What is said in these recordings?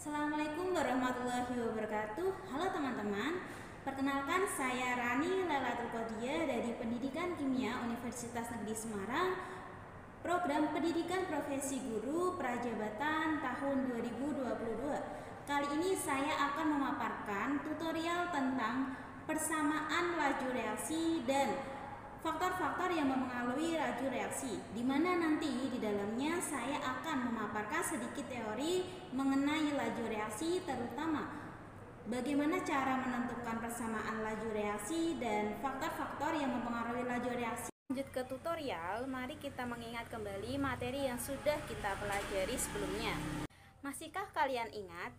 Assalamualaikum warahmatullahi wabarakatuh. Halo teman-teman, perkenalkan saya Rani Lailatul Qadiyah dari Pendidikan Kimia Universitas Negeri Semarang, Program Pendidikan Profesi Guru Prajabatan tahun 2022. Kali ini saya akan memaparkan tutorial tentang persamaan laju reaksi dan faktor-faktor yang mempengaruhi laju reaksi, di mana nanti di dalamnya saya akan memaparkan sedikit teori mengenai laju reaksi, terutama bagaimana cara menentukan persamaan laju reaksi dan faktor-faktor yang mempengaruhi laju reaksi. Lanjut ke tutorial, mari kita mengingat kembali materi yang sudah kita pelajari sebelumnya. Masihkah kalian ingat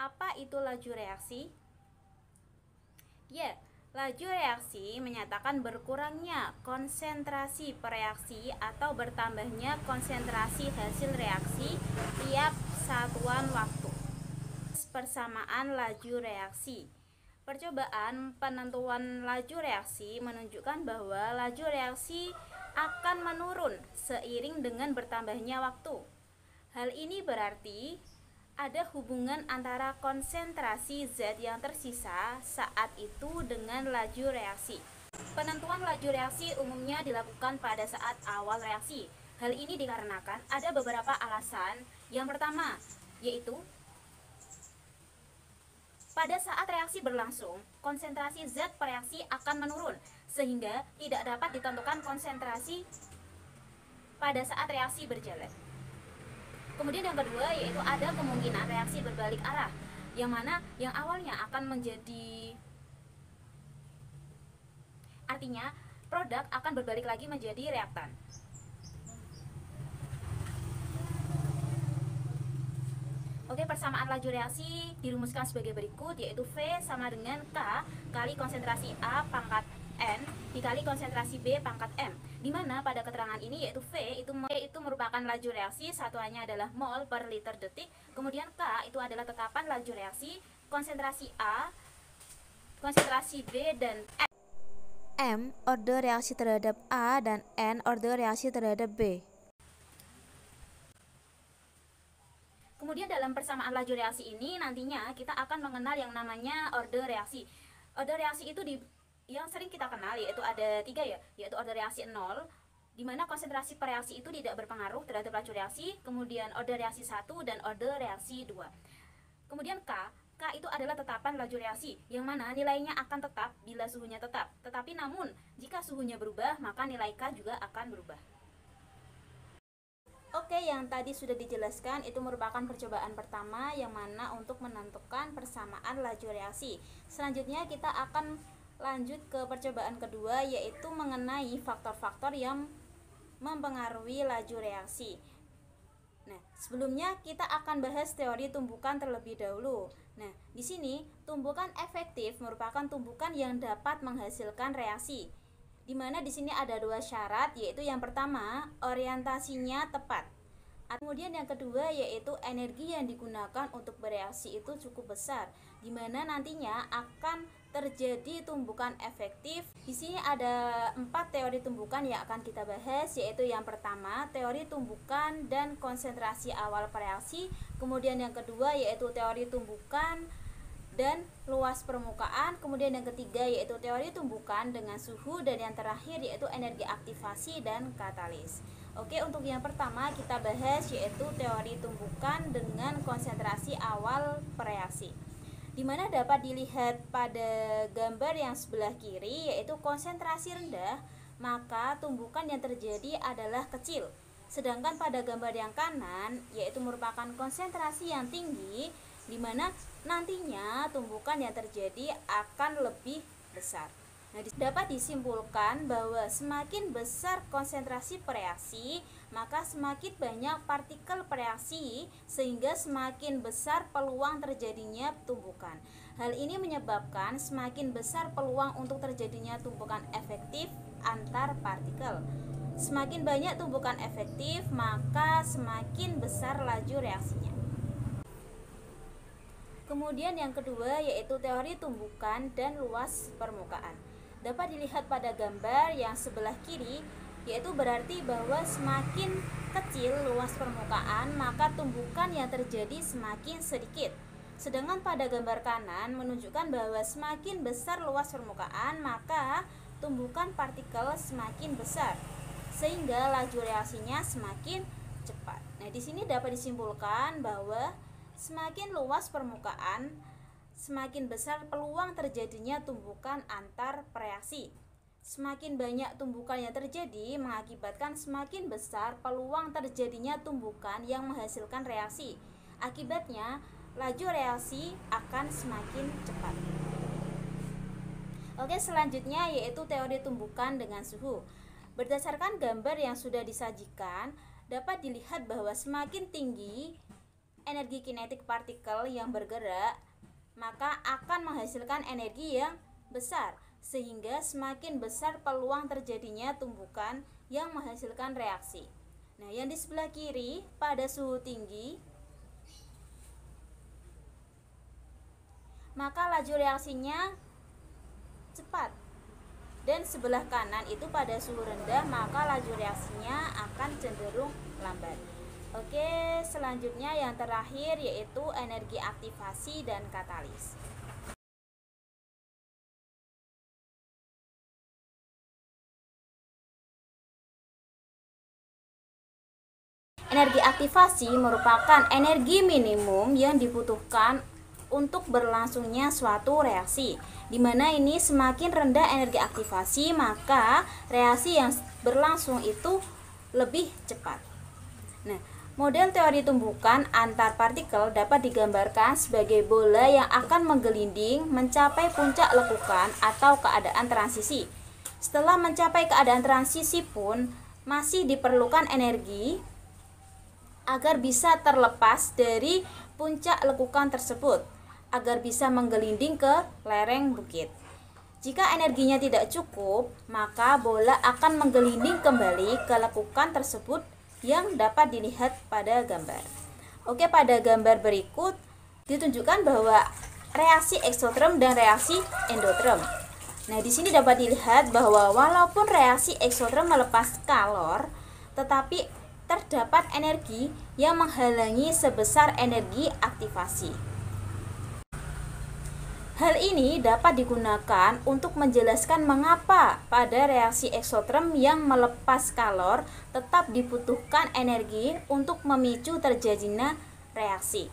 apa itu laju reaksi? Ya, laju reaksi menyatakan berkurangnya konsentrasi pereaksi atau bertambahnya konsentrasi hasil reaksi tiap satuan waktu. Persamaan laju reaksi. Percobaan penentuan laju reaksi menunjukkan bahwa laju reaksi akan menurun seiring dengan bertambahnya waktu. Hal ini berarti ada hubungan antara konsentrasi zat yang tersisa saat itu dengan laju reaksi. Penentuan laju reaksi umumnya dilakukan pada saat awal reaksi. Hal ini dikarenakan ada beberapa alasan. Yang pertama, yaitu pada saat reaksi berlangsung, konsentrasi zat pereaksi akan menurun, sehingga tidak dapat ditentukan konsentrasi pada saat reaksi berjalan. Kemudian yang kedua yaitu ada kemungkinan reaksi berbalik arah, yang mana yang awalnya akan menjadi, artinya produk akan berbalik lagi menjadi reaktan. Oke, persamaan laju reaksi dirumuskan sebagai berikut, yaitu V sama dengan K kali konsentrasi A pangkat N dikali konsentrasi B pangkat M, di mana pada keterangan ini yaitu V itu merupakan laju reaksi, satuannya adalah mol per liter detik. Kemudian K itu adalah tetapan laju reaksi, konsentrasi A, konsentrasi B, dan M order reaksi terhadap A, dan N order reaksi terhadap B. Kemudian dalam persamaan laju reaksi ini nantinya kita akan mengenal yang namanya order reaksi. Order reaksi itu yang sering kita kenal yaitu ada tiga ya, yaitu order reaksi 0, di mana konsentrasi pereaksi itu tidak berpengaruh terhadap laju reaksi, kemudian order reaksi 1 dan order reaksi 2. Kemudian K itu adalah tetapan laju reaksi, yang mana nilainya akan tetap bila suhunya tetap. Tetapi namun jika suhunya berubah, maka nilai K juga akan berubah. Oke, yang tadi sudah dijelaskan itu merupakan percobaan pertama yang mana untuk menentukan persamaan laju reaksi. Selanjutnya kita akan lanjut ke percobaan kedua, yaitu mengenai faktor-faktor yang mempengaruhi laju reaksi. Nah, sebelumnya kita akan bahas teori tumbukan terlebih dahulu. Nah, di sini tumbukan efektif merupakan tumbukan yang dapat menghasilkan reaksi. Di mana di sini ada dua syarat, yaitu yang pertama orientasinya tepat. Kemudian yang kedua yaitu energi yang digunakan untuk bereaksi itu cukup besar, di mana nantinya akan terjadi tumbukan efektif. Di sini ada 4 teori tumbukan yang akan kita bahas, yaitu yang pertama teori tumbukan dan konsentrasi awal bereaksi, kemudian yang kedua yaitu teori tumbukan dan luas permukaan, kemudian yang ketiga yaitu teori tumbukan dengan suhu, dan yang terakhir yaitu energi aktivasi dan katalis. Oke, untuk yang pertama kita bahas yaitu teori tumbukan dengan konsentrasi awal bereaksi, di mana dapat dilihat pada gambar yang sebelah kiri, yaitu konsentrasi rendah, maka tumbukan yang terjadi adalah kecil. Sedangkan pada gambar yang kanan yaitu merupakan konsentrasi yang tinggi, di mana nantinya tumbukan yang terjadi akan lebih besar. Nah, dapat disimpulkan bahwa semakin besar konsentrasi pereaksi, maka semakin banyak partikel pereaksi, sehingga semakin besar peluang terjadinya tumbukan. Hal ini menyebabkan semakin besar peluang untuk terjadinya tumbukan efektif antar partikel. Semakin banyak tumbukan efektif, maka semakin besar laju reaksinya. Kemudian yang kedua yaitu teori tumbukan dan luas permukaan. Dapat dilihat pada gambar yang sebelah kiri, yaitu berarti bahwa semakin kecil luas permukaan, maka tumbukan yang terjadi semakin sedikit. Sedangkan pada gambar kanan menunjukkan bahwa semakin besar luas permukaan, maka tumbukan partikel semakin besar, sehingga laju reaksinya semakin cepat. Nah, di sini dapat disimpulkan bahwa semakin luas permukaan, semakin besar peluang terjadinya tumbukan antar reaksi. Semakin banyak tumbukan yang terjadi mengakibatkan semakin besar peluang terjadinya tumbukan yang menghasilkan reaksi. Akibatnya, laju reaksi akan semakin cepat. Oke, selanjutnya yaitu teori tumbukan dengan suhu. Berdasarkan gambar yang sudah disajikan, dapat dilihat bahwa semakin tinggi energi kinetik partikel yang bergerak, maka akan menghasilkan energi yang besar, sehingga semakin besar peluang terjadinya tumbukan yang menghasilkan reaksi. Nah, yang di sebelah kiri pada suhu tinggi, maka laju reaksinya cepat. Dan sebelah kanan itu pada suhu rendah, maka laju reaksinya akan cenderung lambat. Oke, selanjutnya yang terakhir yaitu energi aktivasi dan katalis. Energi aktivasi merupakan energi minimum yang dibutuhkan untuk berlangsungnya suatu reaksi, di mana ini semakin rendah energi aktivasi, maka reaksi yang berlangsung itu lebih cepat. Nah, model teori tumbukan antar partikel dapat digambarkan sebagai bola yang akan menggelinding mencapai puncak lekukan atau keadaan transisi. Setelah mencapai keadaan transisi pun masih diperlukan energi agar bisa terlepas dari puncak lekukan tersebut, agar bisa menggelinding ke lereng bukit. Jika energinya tidak cukup, maka bola akan menggelinding kembali ke lekukan tersebut yang dapat dilihat pada gambar. Oke, pada gambar berikut ditunjukkan bahwa reaksi eksoterm dan reaksi endoterm. Nah, di sini dapat dilihat bahwa walaupun reaksi eksoterm melepas kalor, tetapi terdapat energi yang menghalangi sebesar energi aktivasi. Hal ini dapat digunakan untuk menjelaskan mengapa pada reaksi eksoterm yang melepas kalor tetap dibutuhkan energi untuk memicu terjadinya reaksi.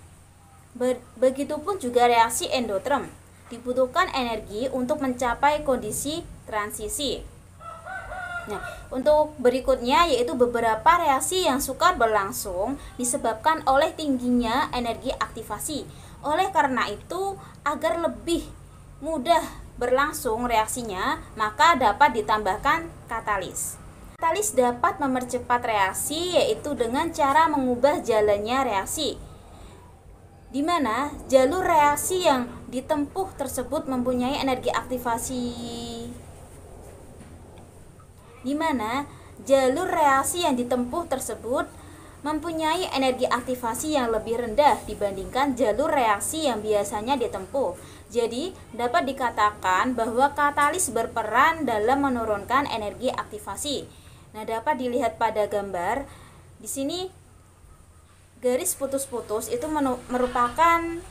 Begitupun juga reaksi endoterm, dibutuhkan energi untuk mencapai kondisi transisi. Nah, untuk berikutnya yaitu beberapa reaksi yang sukar berlangsung disebabkan oleh tingginya energi aktivasi. Oleh karena itu, agar lebih mudah berlangsung reaksinya, maka dapat ditambahkan katalis. Katalis dapat mempercepat reaksi yaitu dengan cara mengubah jalannya reaksi, di mana jalur reaksi yang ditempuh tersebut mempunyai energi aktivasi yang lebih rendah dibandingkan jalur reaksi yang biasanya ditempuh. Jadi, dapat dikatakan bahwa katalis berperan dalam menurunkan energi aktivasi. Nah, dapat dilihat pada gambar. Di sini garis putus-putus itu merupakan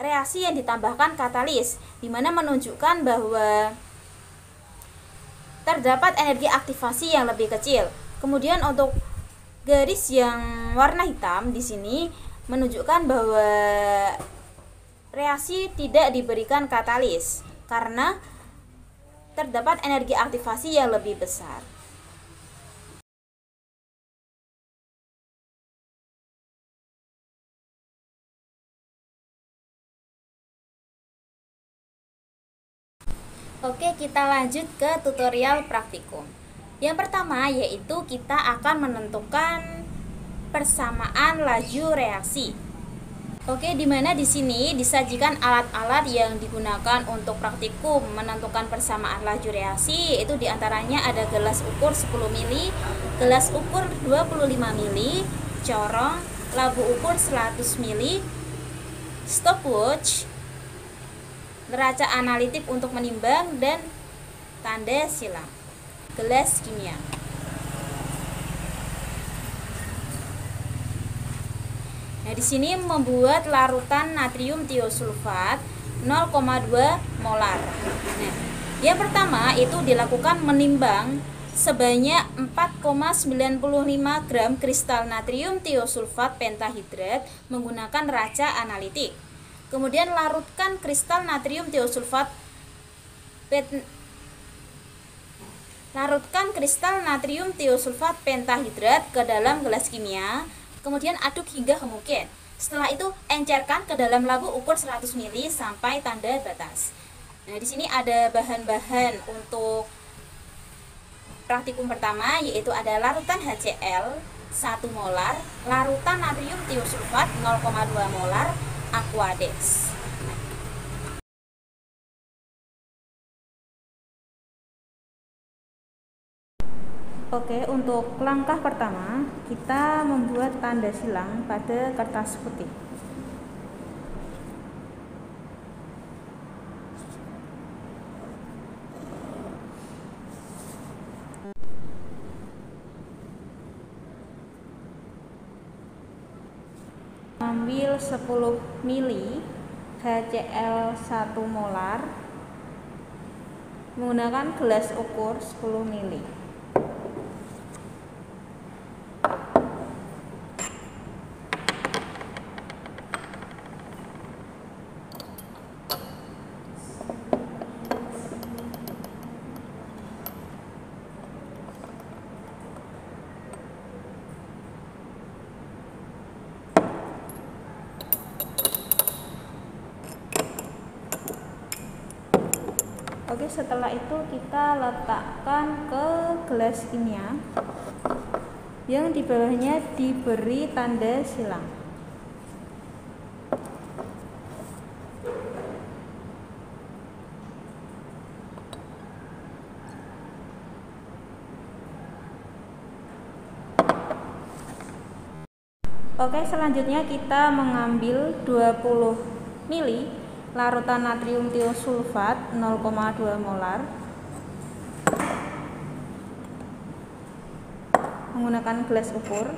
reaksi yang ditambahkan katalis, di mana menunjukkan bahwa terdapat energi aktivasi yang lebih kecil. Kemudian untuk garis yang warna hitam di sini menunjukkan bahwa reaksi tidak diberikan katalis karena terdapat energi aktivasi yang lebih besar. Oke, kita lanjut ke tutorial praktikum. Yang pertama yaitu kita akan menentukan persamaan laju reaksi. Oke, dimana di sini disajikan alat-alat yang digunakan untuk praktikum menentukan persamaan laju reaksi, yaitu diantaranya ada gelas ukur 10 mili, gelas ukur 25 mili, corong, labu ukur 100 mili, stopwatch, neraca analitik untuk menimbang, dan tanda silang. gelas kimia. Nah, di sini membuat larutan natrium tiosulfat 0,2 molar. Nah, yang pertama itu dilakukan menimbang sebanyak 4,95 gram kristal natrium tiosulfat pentahidrat menggunakan raca analitik. Kemudian larutkan kristal natrium tiosulfat pentahidrat ke dalam gelas kimia. Kemudian aduk hingga homogen. Setelah itu encerkan ke dalam labu ukur 100 ml sampai tanda batas. Nah, di sini ada bahan-bahan untuk praktikum pertama, yaitu ada larutan HCl 1 molar, larutan natrium tiosulfat 0,2 molar, Aquadex. Oke, untuk langkah pertama kita membuat tanda silang pada kertas putih. Ambil 10 ml HCl 1 molar menggunakan gelas ukur 10 ml. Oke, setelah itu kita letakkan ke gelas kimia yang di bawahnya diberi tanda silang. Oke, selanjutnya kita mengambil 20 ml larutan natrium tiosulfat 0,2 molar menggunakan gelas ukur.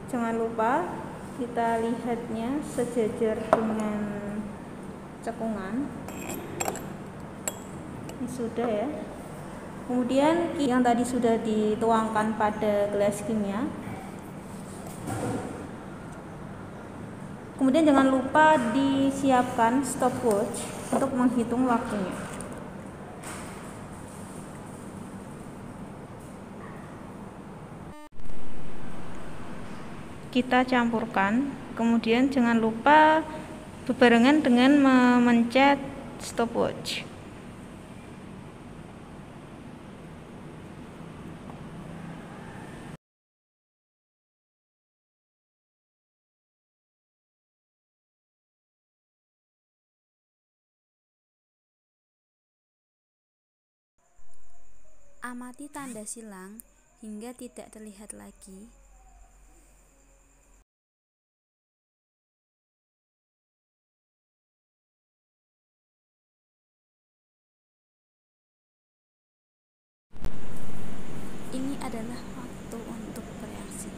Jangan lupa kita lihatnya sejajar dengan cekungan. Ini sudah ya. Kemudian yang tadi sudah dituangkan pada gelas kimia. Kemudian jangan lupa disiapkan stopwatch untuk menghitung waktunya. Kita campurkan, kemudian jangan lupa berbarengan dengan memencet stopwatch. Amati tanda silang hingga tidak terlihat lagi. Ini adalah waktu untuk bereaksi.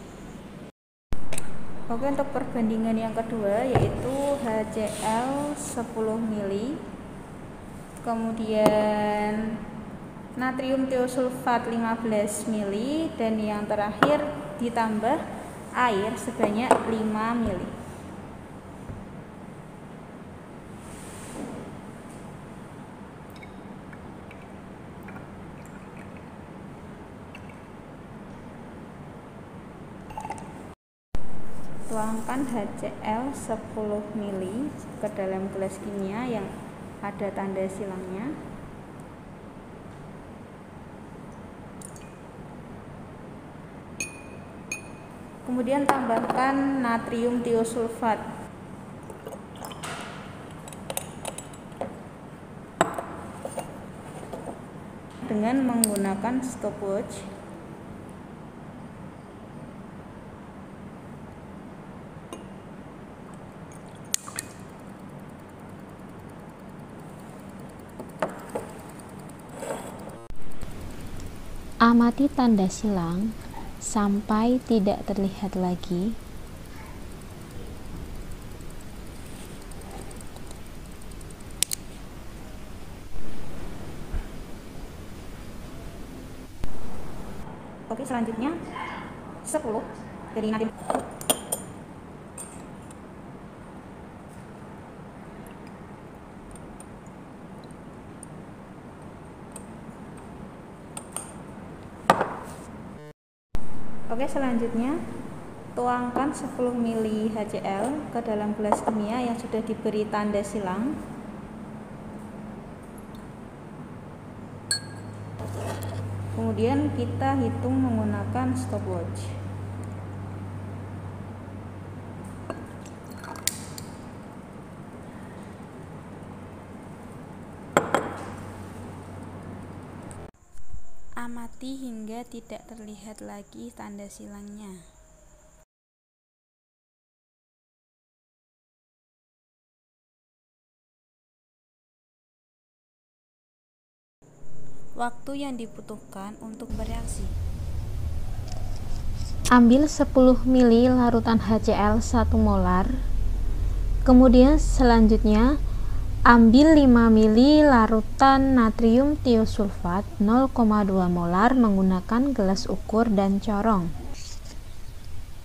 Oke, untuk perbandingan yang kedua yaitu HCl 10 ml, kemudian natrium tiosulfat 15 ml, dan yang terakhir ditambah air sebanyak 5 ml. Tuangkan HCl 10 ml ke dalam gelas kimia yang ada tanda silangnya. Kemudian tambahkan natrium tiosulfat dengan menggunakan stopwatch. Amati tanda silang sampai tidak terlihat lagi. Oke, selanjutnya 10 dari natrium. Oke, selanjutnya tuangkan 10 ml HCl ke dalam gelas kimia yang sudah diberi tanda silang. Kemudian kita hitung menggunakan stopwatch. Amati hingga tidak terlihat lagi tanda silangnya. Waktu yang dibutuhkan untuk bereaksi. Ambil 10 ml larutan HCl 1 molar. Kemudian selanjutnya ambil 5 ml larutan natrium tiosulfat 0,2 molar menggunakan gelas ukur dan corong.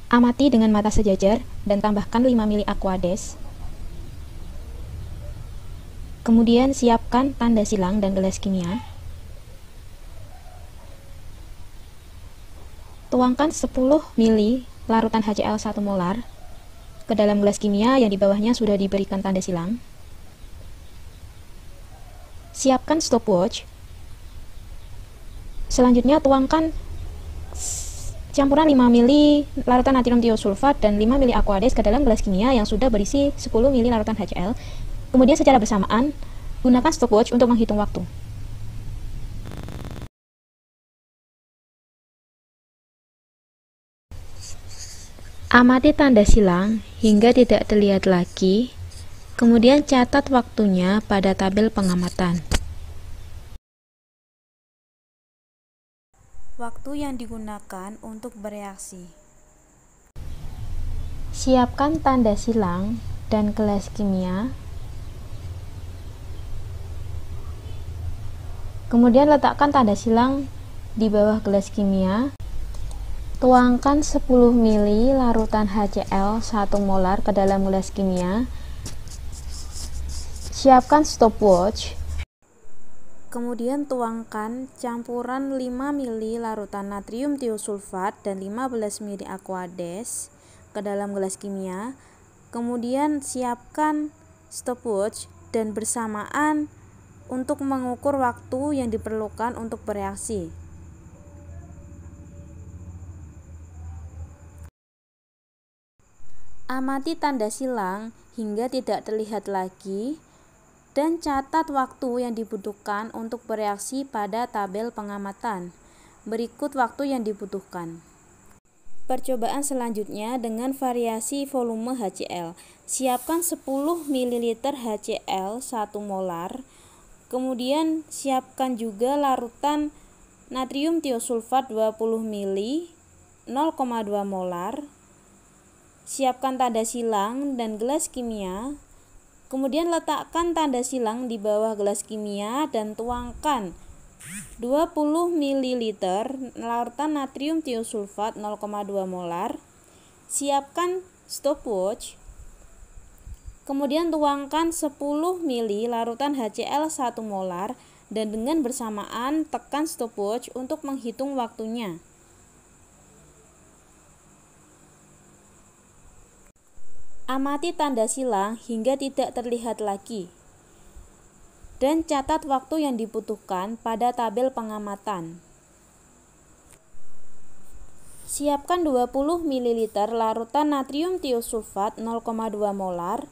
Amati dengan mata sejajar dan tambahkan 5 ml aquades. Kemudian siapkan tanda silang dan gelas kimia. Tuangkan 10 ml larutan HCl 1 molar ke dalam gelas kimia yang di bawahnya sudah diberikan tanda silang. Siapkan stopwatch. Selanjutnya tuangkan campuran 5 ml larutan natrium tiosulfat dan 5 ml aquades ke dalam gelas kimia yang sudah berisi 10 ml larutan HCl. Kemudian secara bersamaan gunakan stopwatch untuk menghitung waktu. Amati tanda silang hingga tidak terlihat lagi, kemudian catat waktunya pada tabel pengamatan. Waktu yang digunakan untuk bereaksi. Siapkan tanda silang dan gelas kimia. Kemudian letakkan tanda silang di bawah gelas kimia. Tuangkan 10 ml larutan HCl 1 molar ke dalam gelas kimia. Siapkan stopwatch. Kemudian tuangkan campuran 5 ml larutan natrium tiosulfat dan 15 ml aquades ke dalam gelas kimia. Kemudian siapkan stopwatch dan bersamaan untuk mengukur waktu yang diperlukan untuk bereaksi. Amati tanda silang hingga tidak terlihat lagi dan catat waktu yang dibutuhkan untuk bereaksi pada tabel pengamatan. Berikut waktu yang dibutuhkan. Percobaan selanjutnya dengan variasi volume HCl. Siapkan 10 ml HCl 1 molar. Kemudian siapkan juga larutan natrium tiosulfat 20 ml 0,2 molar. Siapkan tanda silang dan gelas kimia. Kemudian letakkan tanda silang di bawah gelas kimia dan tuangkan 20 ml larutan natrium tiosulfat 0,2 molar. Siapkan stopwatch. Kemudian tuangkan 10 ml larutan HCl 1 molar dan dengan bersamaan tekan stopwatch untuk menghitung waktunya. Amati tanda silang hingga tidak terlihat lagi dan catat waktu yang dibutuhkan pada tabel pengamatan. Siapkan 20 ml larutan natrium tiosulfat 0,2 molar,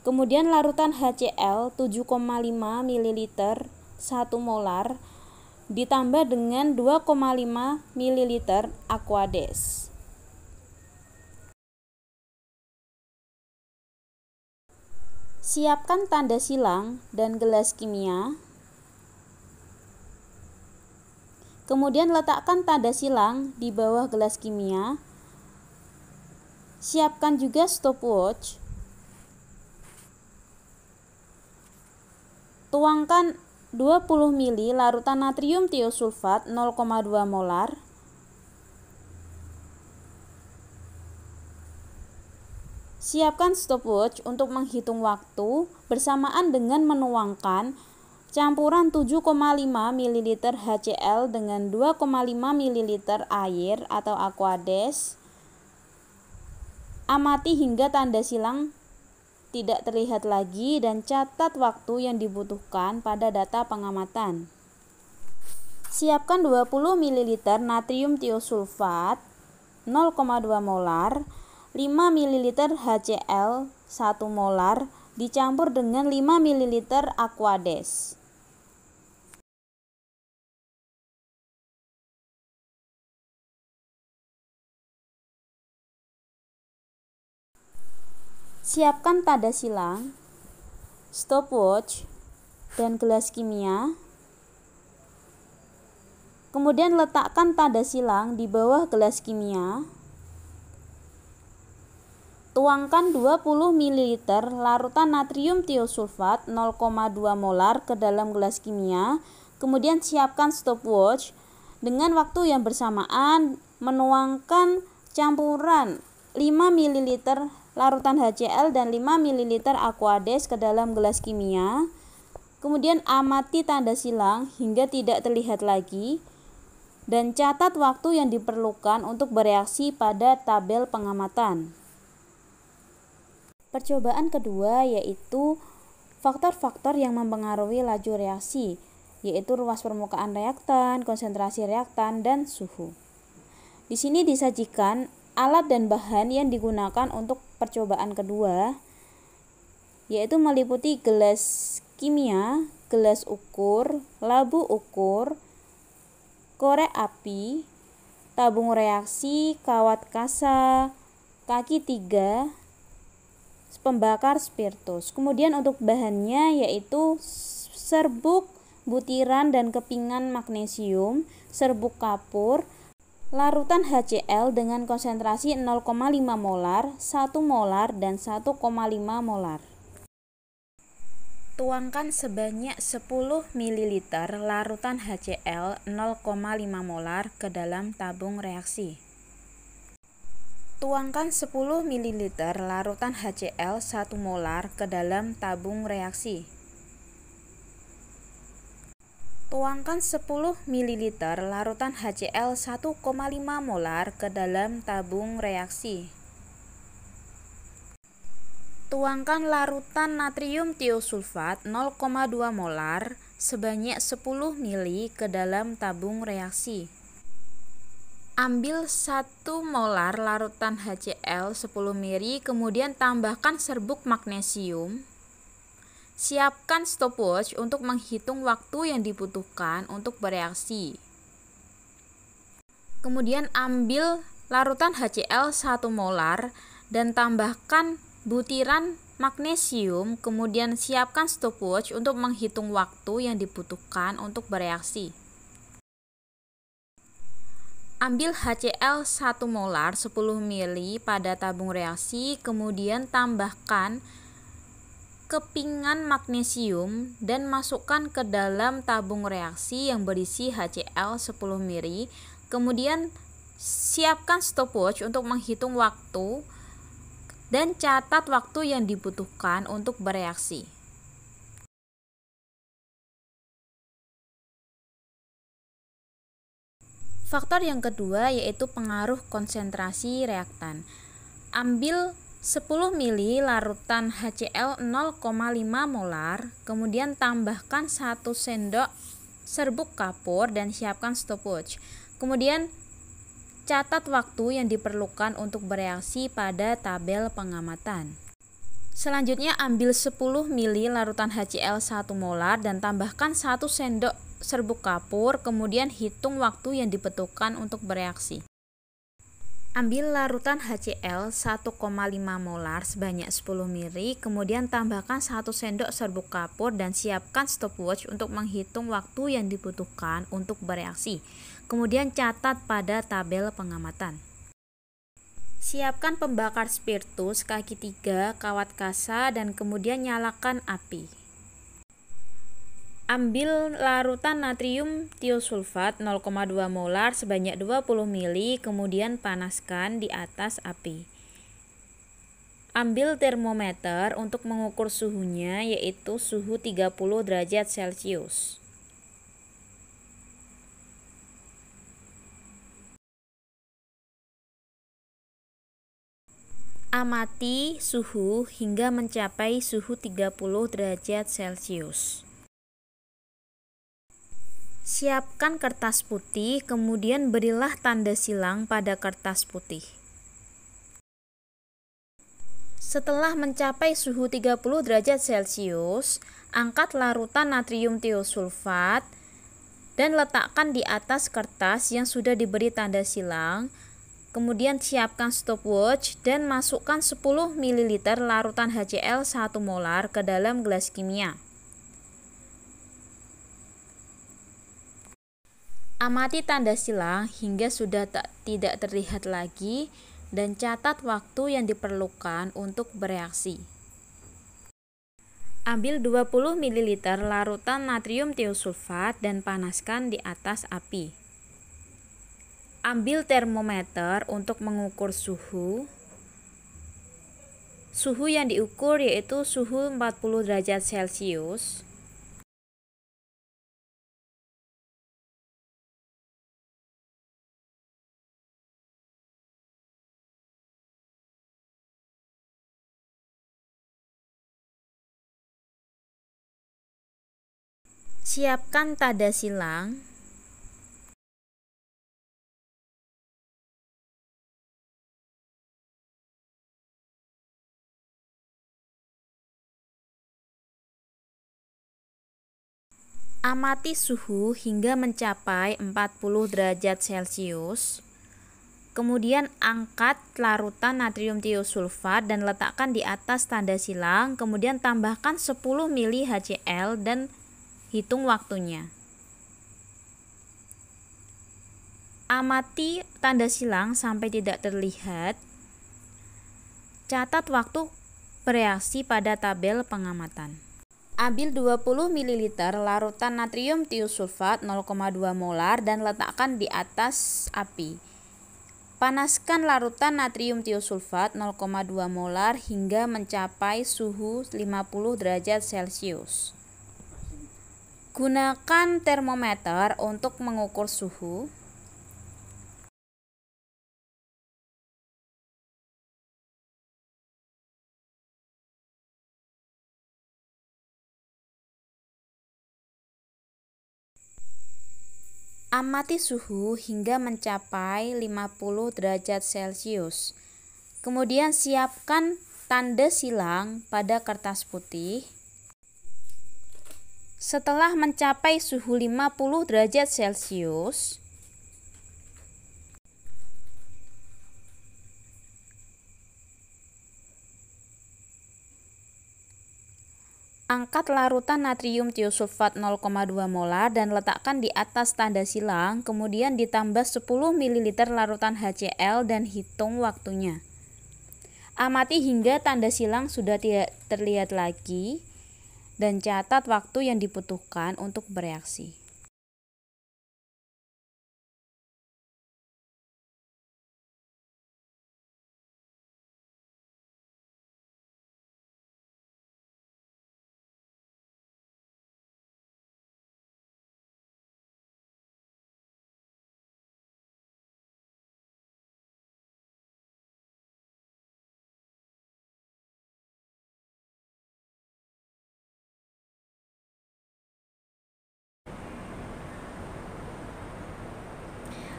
kemudian larutan HCl 7,5 ml 1 molar, ditambah dengan 2,5 ml Aquades. Siapkan tanda silang dan gelas kimia. Kemudian letakkan tanda silang di bawah gelas kimia. Siapkan juga stopwatch. Tuangkan 20 ml larutan natrium tiosulfat 0,2 molar. Siapkan stopwatch untuk menghitung waktu bersamaan dengan menuangkan campuran 7,5 ml HCl dengan 2,5 ml air atau Aquades. Amati hingga tanda silang tidak terlihat lagi dan catat waktu yang dibutuhkan pada data pengamatan. Siapkan 20 ml natrium tiosulfat 0,2 molar, 5 ml HCl 1 molar dicampur dengan 5 ml Aquades. Siapkan tanda silang, stopwatch, dan gelas kimia. Kemudian letakkan tanda silang di bawah gelas kimia. Tuangkan 20 ml larutan natrium tiosulfat 0,2 molar ke dalam gelas kimia. Kemudian siapkan stopwatch dengan waktu yang bersamaan menuangkan campuran 5 ml larutan HCl dan 5 ml Aquades ke dalam gelas kimia. Kemudian amati tanda silang hingga tidak terlihat lagi dan catat waktu yang diperlukan untuk bereaksi pada tabel pengamatan. Percobaan kedua yaitu faktor-faktor yang mempengaruhi laju reaksi, yaitu ruas permukaan reaktan, konsentrasi reaktan, dan suhu. Di sini disajikan alat dan bahan yang digunakan untuk percobaan kedua, yaitu meliputi gelas kimia, gelas ukur, labu ukur, korek api, tabung reaksi, kawat kasa, kaki 3, pembakar spiritus. Kemudian untuk bahannya yaitu serbuk, butiran dan kepingan magnesium, serbuk kapur, larutan HCl dengan konsentrasi 0,5 molar, 1 molar, dan 1,5 molar. Tuangkan sebanyak 10 ml larutan HCl 0,5 molar ke dalam tabung reaksi. Tuangkan 10 ml larutan HCl 1 molar ke dalam tabung reaksi. Tuangkan 10 ml larutan HCl 1,5 molar ke dalam tabung reaksi. Tuangkan larutan natrium tiosulfat 0,2 molar sebanyak 10 ml ke dalam tabung reaksi. Ambil 1 molar larutan HCl 10 ml, kemudian tambahkan serbuk magnesium. Siapkan stopwatch untuk menghitung waktu yang dibutuhkan untuk bereaksi. Kemudian ambil larutan HCl 1 molar dan tambahkan butiran magnesium, kemudian siapkan stopwatch untuk menghitung waktu yang dibutuhkan untuk bereaksi. Ambil HCl 1 molar 10 ml pada tabung reaksi, kemudian tambahkan kepingan magnesium dan masukkan ke dalam tabung reaksi yang berisi HCl 10 ml. Kemudian siapkan stopwatch untuk menghitung waktu dan catat waktu yang dibutuhkan untuk bereaksi. Faktor yang kedua yaitu pengaruh konsentrasi reaktan. Ambil 10 ml larutan HCl 0,5 molar, kemudian tambahkan 1 sendok serbuk kapur dan siapkan stopwatch. Kemudian catat waktu yang diperlukan untuk bereaksi pada tabel pengamatan. Selanjutnya ambil 10 ml larutan HCl 1 molar dan tambahkan 1 sendok serbuk kapur, kemudian hitung waktu yang dibutuhkan untuk bereaksi. Ambil larutan HCl 1,5 molar sebanyak 10 ml, kemudian tambahkan 1 sendok serbuk kapur dan siapkan stopwatch untuk menghitung waktu yang dibutuhkan untuk bereaksi. Kemudian catat pada tabel pengamatan. Siapkan pembakar spiritus kaki 3 kawat kasa dan kemudian nyalakan api. Ambil larutan natrium tiosulfat 0,2 molar sebanyak 20 ml, kemudian panaskan di atas api. Ambil termometer untuk mengukur suhunya, yaitu suhu 30 derajat Celcius. Amati suhu hingga mencapai suhu 30 derajat Celcius. Siapkan kertas putih, kemudian berilah tanda silang pada kertas putih. Setelah mencapai suhu 30 derajat Celcius, angkat larutan natrium tiosulfat dan letakkan di atas kertas yang sudah diberi tanda silang. Kemudian siapkan stopwatch dan masukkan 10 ml larutan HCl 1 molar ke dalam gelas kimia. Amati tanda silang hingga sudah tidak terlihat lagi dan catat waktu yang diperlukan untuk bereaksi. Ambil 20 ml larutan natrium tiosulfat dan panaskan di atas api. Ambil termometer untuk mengukur suhu. Suhu yang diukur yaitu suhu 40 derajat Celcius. Siapkan tanda silang. Amati suhu hingga mencapai 40 derajat Celcius. Kemudian angkat larutan natrium tiosulfat dan letakkan di atas tanda silang. Kemudian tambahkan 10 ml HCl dan hitung waktunya. Amati tanda silang sampai tidak terlihat. Catat waktu bereaksi pada tabel pengamatan. Ambil 20 ml larutan natrium tiosulfat 0,2 molar dan letakkan di atas api. Panaskan larutan natrium tiosulfat 0,2 molar hingga mencapai suhu 50 derajat Celcius. Gunakan termometer untuk mengukur suhu. Amati suhu hingga mencapai 50 derajat Celcius. Kemudian siapkan tanda silang pada kertas putih. Setelah mencapai suhu 50 derajat Celcius, angkat larutan natrium tiosulfat 0,2 molar dan letakkan di atas tanda silang, kemudian ditambah 10 ml larutan HCl dan hitung waktunya. Amati hingga tanda silang sudah tidak terlihat lagi dan catat waktu yang dibutuhkan untuk bereaksi.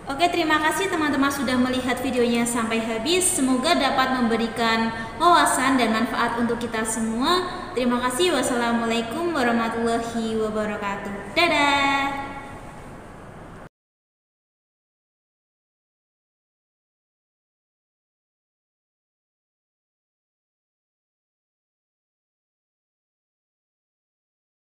Oke, terima kasih teman-teman sudah melihat videonya sampai habis. Semoga dapat memberikan wawasan dan manfaat untuk kita semua. Terima kasih. Wassalamualaikum warahmatullahi wabarakatuh. Dadah.